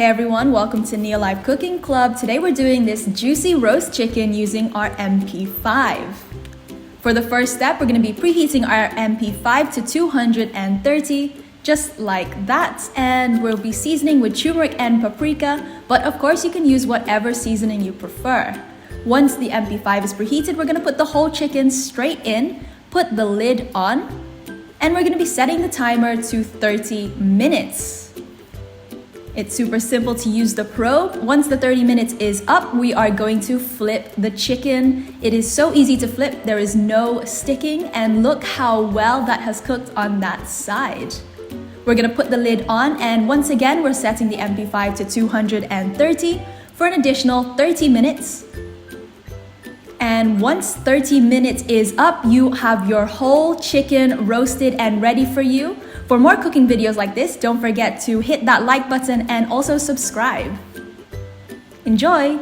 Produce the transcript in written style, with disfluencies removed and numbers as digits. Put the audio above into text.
Hey everyone, welcome to Neolife Cooking Club. Today we're doing this juicy roast chicken using our MP5. For the first step, we're going to be preheating our MP5 to 230, just like that. And we'll be seasoning with turmeric and paprika, but of course you can use whatever seasoning you prefer. Once the MP5 is preheated, we're going to put the whole chicken straight in, put the lid on, and we're going to be setting the timer to 30 minutes. It's super simple to use the probe. Once the 30 minutes is up, we are going to flip the chicken. It is so easy to flip, there is no sticking, and look how well that has cooked on that side. We're gonna put the lid on, and once again, we're setting the MP5 to 230 for an additional 30 minutes. And once 30 minutes is up, you have your whole chicken roasted and ready for you. For more cooking videos like this, don't forget to hit that like button and also subscribe. Enjoy!